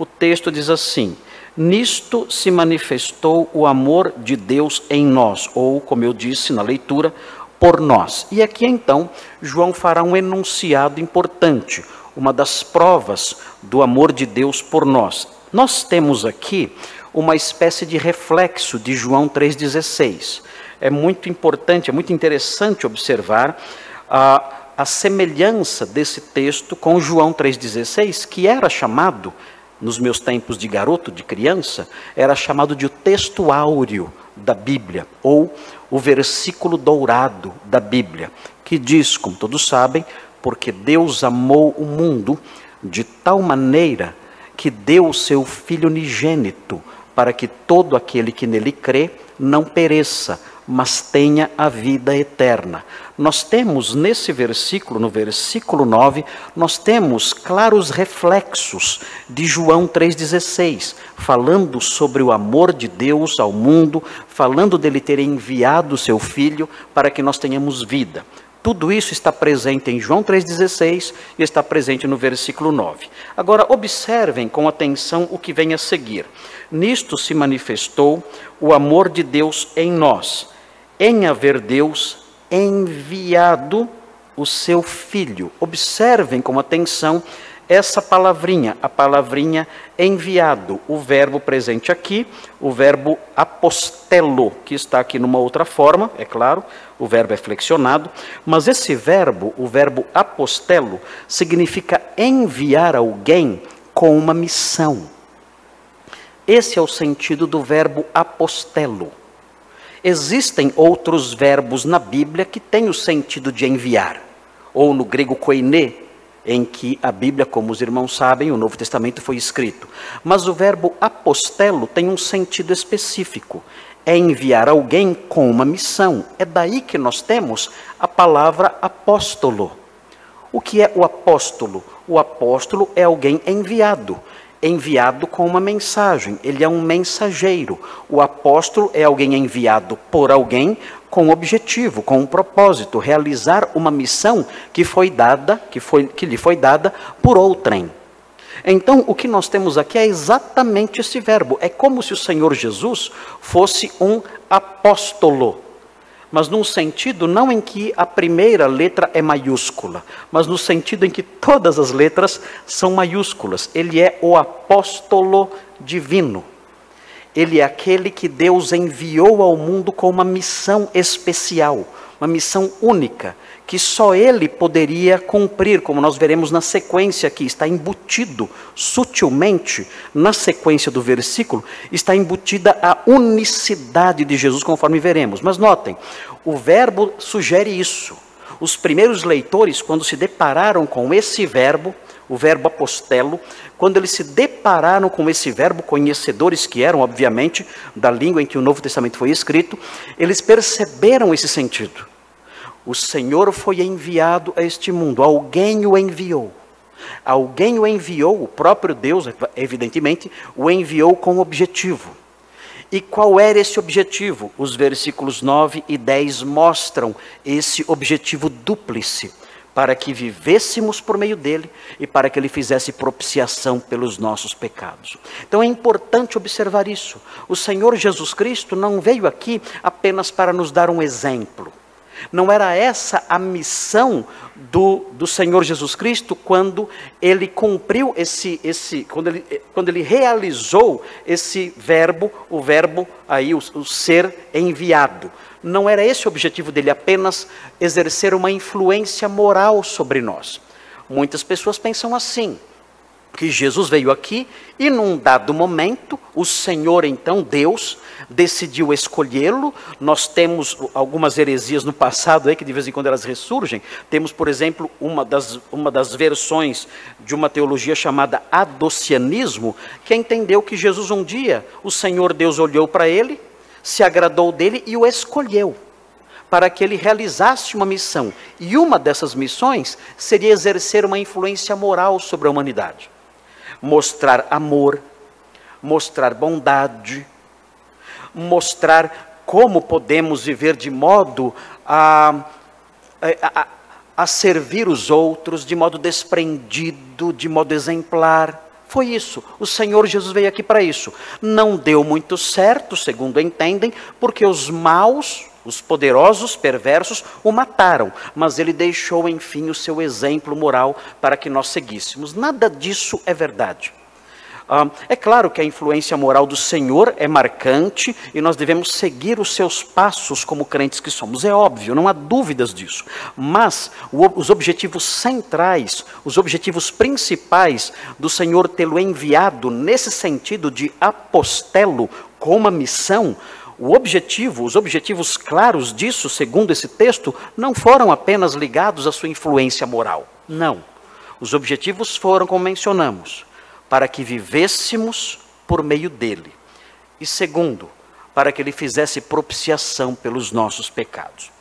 o texto diz assim: nisto se manifestou o amor de Deus em nós, ou, como eu disse na leitura, por nós. E aqui então, João fará um enunciado importante, uma das provas do amor de Deus por nós. Nós temos aqui uma espécie de reflexo de João 3,16. É muito importante, é muito interessante observar a semelhança desse texto com João 3,16, que era chamado, nos meus tempos de garoto, de criança, era chamado de o texto áureo da Bíblia, ou o versículo dourado da Bíblia, que diz, como todos sabem, porque Deus amou o mundo de tal maneira que deu o seu Filho unigênito, para que todo aquele que nele crê não pereça, mas tenha a vida eterna. Nós temos nesse versículo, no versículo 9, nós temos claros reflexos de João 3,16, falando sobre o amor de Deus ao mundo, falando dele ter enviado o seu Filho para que nós tenhamos vida. Tudo isso está presente em João 3,16 e está presente no versículo 9. Agora, observem com atenção o que vem a seguir. Nisto se manifestou o amor de Deus em nós, em haver Deus enviado o seu Filho. Observem com atenção essa palavrinha, a palavrinha enviado, o verbo presente aqui, o verbo apostelo, que está aqui numa outra forma, é claro, o verbo é flexionado, mas esse verbo, o verbo apostelo, significa enviar alguém com uma missão. Esse é o sentido do verbo apostelo. Existem outros verbos na Bíblia que têm o sentido de enviar, ou no grego koiné, em que a Bíblia, como os irmãos sabem, o Novo Testamento foi escrito. Mas o verbo apostelo tem um sentido específico, é enviar alguém com uma missão. É daí que nós temos a palavra apóstolo. O que é o apóstolo? O apóstolo é alguém enviado com uma mensagem, ele é um mensageiro. O apóstolo é alguém enviado por alguém com um objetivo, com um propósito, realizar uma missão que lhe foi dada por outrem. Então, o que nós temos aqui é exatamente esse verbo. É como se o Senhor Jesus fosse um apóstolo, mas num sentido não em que a primeira letra é maiúscula, mas no sentido em que todas as letras são maiúsculas. Ele é o apóstolo divino. Ele é aquele que Deus enviou ao mundo com uma missão especial, uma missão única, que só ele poderia cumprir, como nós veremos na sequência aqui, está embutido sutilmente, na sequência do versículo, está embutida a unicidade de Jesus, conforme veremos. Mas notem, o verbo sugere isso. Os primeiros leitores, quando se depararam com esse verbo, o verbo apostelo, quando eles se depararam com esse verbo, conhecedores que eram, obviamente, da língua em que o Novo Testamento foi escrito, eles perceberam esse sentido. O Senhor foi enviado a este mundo, alguém o enviou. Alguém o enviou, o próprio Deus, evidentemente, o enviou com objetivo. E qual era esse objetivo? Os versículos 9 e 10 mostram esse objetivo dúplice, para que vivêssemos por meio dele e para que ele fizesse propiciação pelos nossos pecados. Então é importante observar isso. O Senhor Jesus Cristo não veio aqui apenas para nos dar um exemplo. Não era essa a missão do Senhor Jesus Cristo quando ele cumpriu quando ele realizou esse verbo, o verbo aí, o ser enviado. Não era esse o objetivo dele, apenas exercer uma influência moral sobre nós. Muitas pessoas pensam assim, que Jesus veio aqui e num dado momento, o Senhor então, Deus, decidiu escolhê-lo. Nós temos algumas heresias no passado aí, que de vez em quando elas ressurgem. Temos, por exemplo, uma das versões de uma teologia chamada adocianismo, que entendeu que Jesus um dia, o Senhor Deus olhou para ele, se agradou dele e o escolheu para que ele realizasse uma missão. E uma dessas missões seria exercer uma influência moral sobre a humanidade. Mostrar amor, mostrar bondade, mostrar como podemos viver de modo a servir os outros, de modo desprendido, de modo exemplar, Foi isso. O Senhor Jesus veio aqui para isso. Não deu muito certo, segundo entendem, porque os maus, os poderosos, perversos, o mataram. Mas ele deixou, enfim, o seu exemplo moral para que nós seguíssemos. Nada disso é verdade. É claro que a influência moral do Senhor é marcante e nós devemos seguir os seus passos como crentes que somos. É óbvio, não há dúvidas disso. Mas os objetivos centrais, os objetivos principais do Senhor tê-lo enviado nesse sentido de apostelo com uma missão, os objetivos claros disso, segundo esse texto, não foram apenas ligados à sua influência moral. Não. Os objetivos foram, como mencionamos, para que vivêssemos por meio dele. E segundo, para que ele fizesse propiciação pelos nossos pecados.